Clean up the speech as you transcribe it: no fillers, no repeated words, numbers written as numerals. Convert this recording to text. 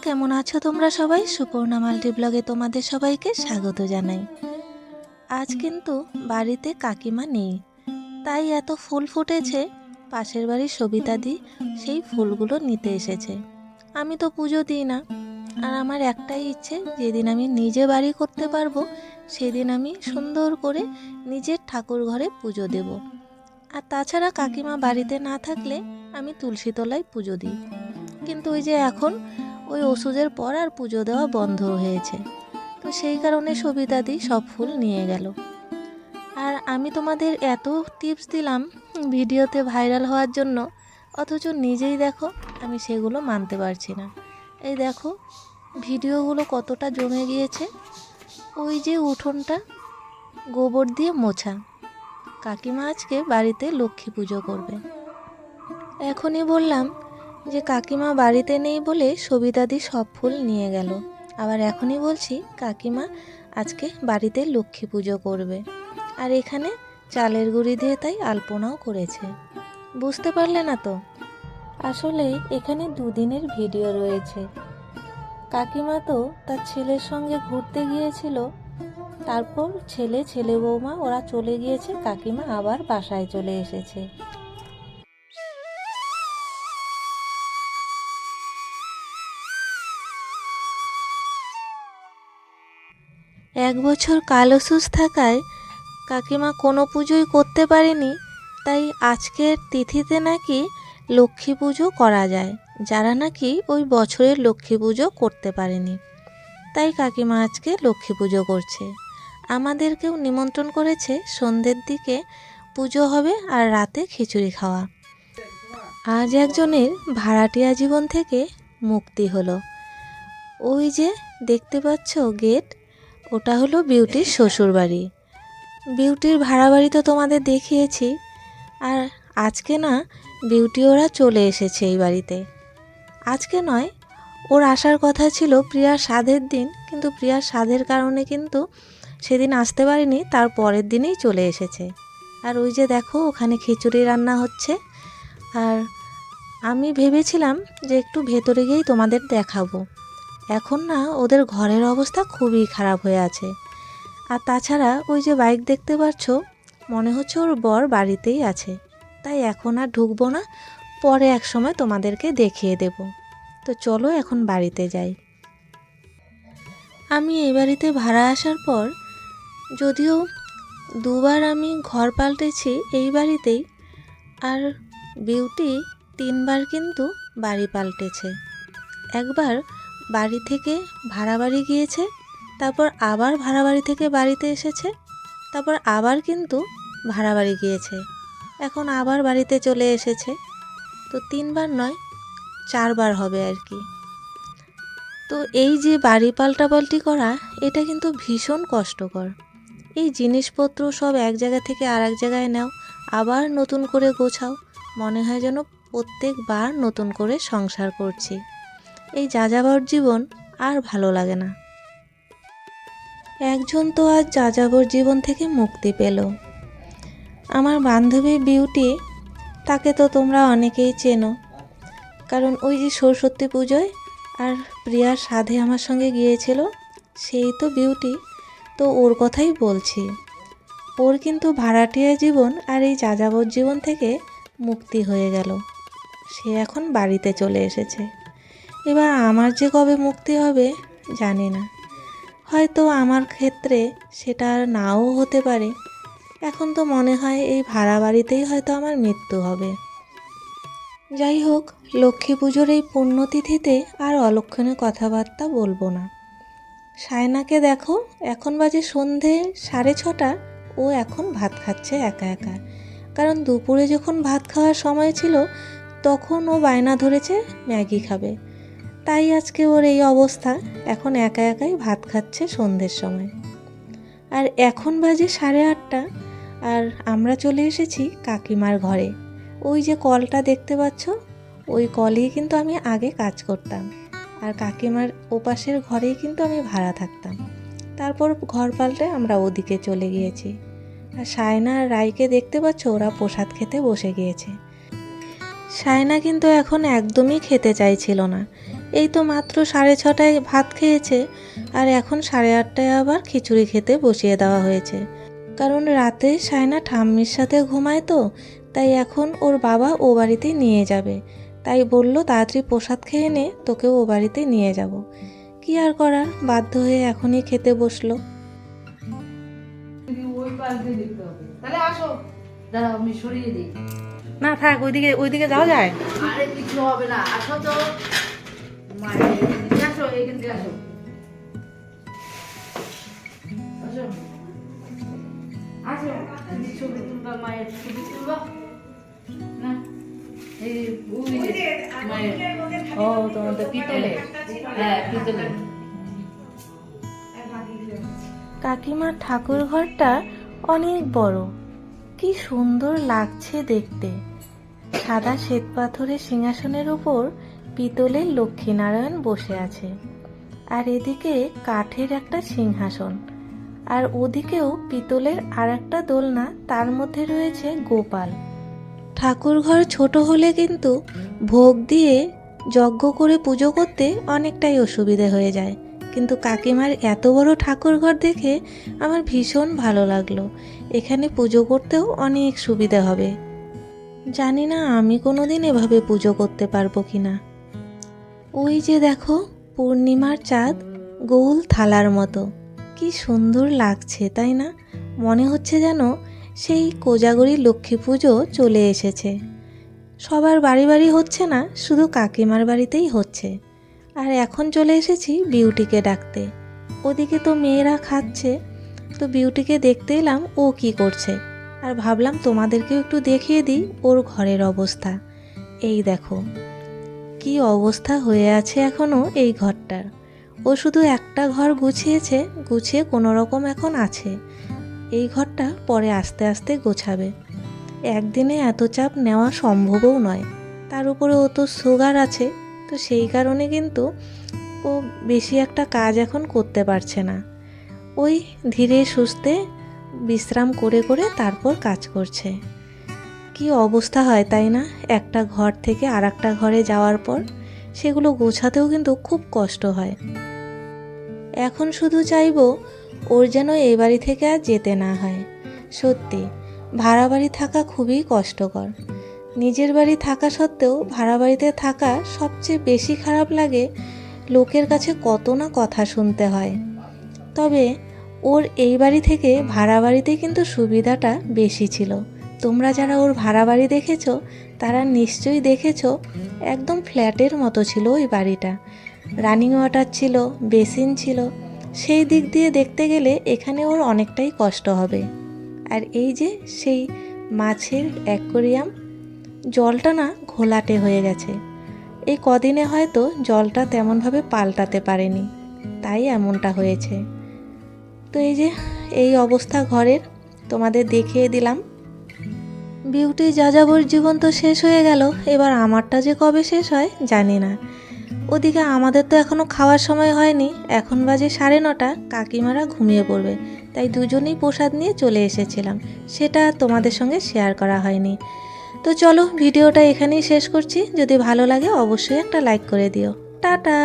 কেমন আছো তোমরা সবাই? সুপর্ণা মাল্টি ব্লগে তোমাদের সবাইকে স্বাগত জানাই। আজ কিন্তু বাড়িতে কাকিমা নেই, তাই এত ফুল ফুটেছে। পাশের বাড়ির সবিতাদি সেই ফুলগুলো নিতে এসেছে। আমি তো পুজো দিই না, আর আমার একটাই ইচ্ছে, যেদিন আমি নিজে বাড়ি করতে পারবো সেদিন আমি সুন্দর করে নিজের ঠাকুর ঘরে পুজো দেব। আর তাছাড়া কাকিমা বাড়িতে না থাকলে আমি তুলসী তলায় পুজো দিই। কিন্তু ওই যে এখন ওই ওষুধের পর আর পুজো দেওয়া বন্ধ হয়েছে, তো সেই কারণে সবিতাদি সব ফুল নিয়ে গেল। আর আমি তোমাদের এত টিপস দিলাম ভিডিওতে ভাইরাল হওয়ার জন্য, অথচ নিজেই দেখো আমি সেগুলো মানতে পারছি না। এই দেখো ভিডিওগুলো কতটা জমে গিয়েছে। ওই যে উঠোনটা গোবর দিয়ে মোছা, কাকিমা আজকে বাড়িতে লক্ষ্মী পুজো করবে। এখনই বললাম যে কাকিমা বাড়িতে নেই বলে সবিতাদি সব ফুল নিয়ে গেল, আবার এখনই বলছি কাকিমা আজকে বাড়িতে লক্ষ্মী পুজো করবে। আর এখানে চালের গুঁড়ি দিয়ে তাই আলপনাও করেছে। বুঝতে পারলে না তো? আসলে এখানে দুদিনের ভিডিও রয়েছে। কাকিমা তো তার ছেলের সঙ্গে ঘুরতে গিয়েছিল, তারপর ছেলে বৌমা ওরা চলে গিয়েছে, কাকিমা আবার বাসায় চলে এসেছে। এক বছর কাল অসুস্থ থাকায় কাকিমা কোনো পুজোই করতে পারেনি, তাই আজকের তিথিতে নাকি লক্ষ্মী পুজো করা যায়, যারা নাকি ওই বছরের লক্ষ্মী পুজো করতে পারেনি। তাই কাকিমা আজকে লক্ষ্মী পুজো করছে। আমাদেরকেও নিমন্ত্রণ করেছে, সন্ধ্যের দিকে পুজো হবে আর রাতে খিচুড়ি খাওয়া। আজ একজনের ভাড়াটিয়া জীবন থেকে মুক্তি হলো। ওই যে দেখতে পাচ্ছ গেট, ওটা হলো বিউটির শ্বশুরবাড়ি। বিউটির ভাড়া বাড়ি তো তোমাদের দেখিয়েছি। আর আজকে না বিউটি ওরা চলে এসেছে এই বাড়িতে। আজকে নয়, ওর আসার কথা ছিল প্রিয়ার সাধের দিন, কিন্তু প্রিয়ার সাধের কারণে কিন্তু সেদিন আসতে পারিনি, তার পরের দিনেই চলে এসেছে। আর ওই যে দেখো ওখানে খিচুড়ি রান্না হচ্ছে। আর আমি ভেবেছিলাম যে একটু ভেতরে গিয়েই তোমাদের দেখাবো। এখন না ওদের ঘরের অবস্থা খুবই খারাপ হয়ে আছে। আর তাছাড়া ওই যে বাইক দেখতে পাচ্ছ, মনে হচ্ছে ওর বর বাড়িতেই আছে। তাই এখন আর ঢুকবো না, পরে এক সময় তোমাদেরকে দেখিয়ে দেব। তো চলো এখন বাড়িতে যাই। আমি এই বাড়িতে ভাড়া আসার পর যদিও দুবার আমি ঘর পাল্টেছি এই বাড়িতেই, আর বিউটি 3বার কিন্তু বাড়ি পাল্টেছে। একবার বাড়ি থেকে ভাড়া বাড়ি গিয়েছে, তারপর আবার ভাড়া বাড়ি থেকে বাড়িতে এসেছে, তারপর আবার কিন্তু ভাড়া বাড়ি গিয়েছে, এখন আবার বাড়িতে চলে এসেছে। তো 3বার নয়, 4বার হবে আর কি। তো এই যে বাড়ি পাল্টাপাল্টি করা, এটা কিন্তু ভীষণ কষ্টকর। এই জিনিসপত্র সব এক জায়গা থেকে আর এক জায়গায় নাও, আবার নতুন করে গোছাও, মনে হয় যেন প্রত্যেকবার নতুন করে সংসার করছি। এই যাযাবর জীবন আর ভালো লাগে না। একজন তো আজ যাযাবর জীবন থেকে মুক্তি পেল, আমার বান্ধবী বিউটি। তাকে তো তোমরা অনেকেই চেনো, কারণ ওই যে সরস্বতী পুজোয় আর প্রিয়ার সাধে আমার সঙ্গে গিয়েছিল, সেই তো বিউটি। তো ওর কথাই বলছি। ওর কিন্তু ভাড়াটিয়া জীবন আর এই যাযাবর জীবন থেকে মুক্তি হয়ে গেল, সে এখন বাড়িতে চলে এসেছে। এবার আমার যে কবে মুক্তি হবে জানি না, হয়তো আমার ক্ষেত্রে সেটা আর নাও হতে পারে। এখন তো মনে হয় এই ভাড়া বাড়িতেই হয়তো আমার মৃত্যু হবে। যাই হোক, লক্ষ্মী পুজোর এই পুণ্যতিথিতে আর অলক্ষণে কথাবার্তা বলবো না। সায়নাকে দেখো, এখন বাজে সন্ধে 6:30, ও এখন ভাত খাচ্ছে একা একা। কারণ দুপুরে যখন ভাত খাওয়ার সময় ছিল তখন ও বায়না ধরেছে ম্যাগি খাবে, তাই আজকে ওর এই অবস্থা, এখন একা একাই ভাত খাচ্ছে সন্ধ্যের সময়। আর এখন বাজে 8:30, আর আমরা চলে এসেছি কাকিমার ঘরে। ওই যে কলটা দেখতে পাচ্ছ, ওই কলেই কিন্তু আমি আগে কাজ করতাম, আর কাকিমার ওপাশের ঘরেই কিন্তু আমি ভাড়া থাকতাম। তারপর ঘর পাল্টে আমরা ওদিকে চলে গিয়েছি। আর সায়না আর রাইকে দেখতে পাচ্ছ, ওরা প্রসাদ খেতে বসে গিয়েছে। সায়না কিন্তু এখন একদমই খেতে চাইছিল না, এই তো মাত্র 6:30টায় ভাত খেয়েছে, আর এখন 8:30টায় আবার খিচুড়ি খেতে বসিয়ে দেওয়া হয়েছে। কারণ রাতে সায়না ঠাম্মির সাথে ঘুমায় তো, তাই এখন ওর বাবা ও বাড়িতে নিয়ে যাবে। তাই বলল তাড়াতাড়ি প্রসাদ খেয়ে নে, তোকেও ও বাড়িতে নিয়ে যাব। কি আর করার, বাধ্য হয়ে এখনই খেতে বসলো। তাহলে আসো, দাঁড়াও আমি সরিয়ে দিই। না থাক, ওইদিকে যাওয়া যায়। আরে কিছু হবে না, আসো তো মায়ের এদিকে আসো, এইখান থেকে আসো। আসো আসো, এই ছবি তুলবা, মায়ের ছবি তুলবা না। এই ওই যে মায়ের, ও তোমাদের পিতলে। হ্যাঁ পিতলে। কাকিমার ঠাকুর ঘরটা অনেক বড়, কি সুন্দর লাগছে দেখতে। সাদা শ্বেত পাথরের সিংহাসনের উপর পিতলের লক্ষ্মীনারায়ণ বসে আছে, আর এদিকে কাঠের একটা সিংহাসন, আর ওদিকেও পিতলের আর একটা দোলনা, তার মধ্যে রয়েছে গোপাল। ঠাকুর ঘর ছোট হলে কিন্তু ভোগ দিয়ে যজ্ঞ করে পুজো করতে অনেকটাই অসুবিধে হয়ে যায়, কিন্তু কাকিমার এত বড় ঠাকুর ঘর দেখে আমার ভীষণ ভালো লাগলো। এখানে পুজো করতেও অনেক সুবিধা হবে। জানি না আমি কোনোদিন এভাবে পুজো করতে পারবো কিনা। ওই যে দেখো পূর্ণিমার চাঁদ, গোল থালার মতো, কি সুন্দর লাগছে তাই না? মনে হচ্ছে যেন সেই কোজাগরী লক্ষ্মী পুজো চলে এসেছে। সবার বাড়ি বাড়ি হচ্ছে না, শুধু কাকিমার বাড়িতেই হচ্ছে। আর এখন চলে এসেছি বিউটিকে ডাকতে। ওদিকে তো মেয়েরা খাচ্ছে, তো বিউটিকে দেখতে এলাম ও কি করছে, আর ভাবলাম তোমাদেরকেও একটু দেখিয়ে দিই ওর ঘরের অবস্থা। এই দেখো কি অবস্থা হয়ে আছে এখনও এই ঘরটার। ও শুধু একটা ঘর গুছিয়েছে, গুছিয়ে কোনো রকম এখন আছে। এই ঘরটা পরে আস্তে আস্তে গোছাবে। একদিনে এত চাপ নেওয়া সম্ভবও নয়। তার উপরে ও তো সুগার আছে, তো সেই কারণে কিন্তু ও বেশি একটা কাজ এখন করতে পারছে না। ওই ধীরে সুস্থে বিশ্রাম করে করে তারপর কাজ করছে। কি অবস্থা হয় তাই না, একটা ঘর থেকে আর একটা ঘরে যাওয়ার পর সেগুলো গোছাতেও কিন্তু খুব কষ্ট হয়। এখন শুধু চাইবো ওর যেন এই বাড়ি থেকে আর যেতে না হয়। সত্যি ভাড়া বাড়ি থাকা খুবই কষ্টকর। নিজের বাড়ি থাকা সত্ত্বেও ভাড়া বাড়িতে থাকা সবচেয়ে বেশি খারাপ লাগে। লোকের কাছে কত না কথা শুনতে হয়। তবে ওর এই বাড়ি থেকে ভাড়া বাড়িতে কিন্তু সুবিধাটা বেশি ছিল। তোমরা যারা ওর ভাড়া বাড়ি দেখেছো তারা নিশ্চয়ই দেখেছো, একদম ফ্ল্যাটের মতো ছিল ওই বাড়িটা। রানিং ওয়াটার ছিল, বেসিন ছিল। সেই দিক দিয়ে দেখতে গেলে এখানে ওর অনেকটাই কষ্ট হবে। আর এই যে সেই মাছের অ্যাকোয়ারিয়াম, জলটা না ঘোলাটে হয়ে গেছে। এই কদিনে হয়তো জলটা তেমনভাবে পাল্টাতে পারেনি, তাই এমনটা হয়েছে। তো এই যে এই অবস্থা ঘরের, তোমাদের দেখিয়ে দিলাম। বিউটি যাযাবর জীবন তো শেষ হয়ে গেল, এবার আমারটা যে কবে শেষ হয় জানি না। ওদিকে আমাদের তো এখনও খাওয়ার সময় হয়নি, এখন বাজে 9:30। কাকিমারা ঘুমিয়ে পড়বে, তাই দুজনেই প্রসাদ নিয়ে চলে এসেছিলাম, সেটা তোমাদের সঙ্গে শেয়ার করা হয়নি। তো চলো ভিডিওটা এখানেই শেষ করছি। যদি ভালো লাগে অবশ্যই একটা লাইক করে দিও। টাটা।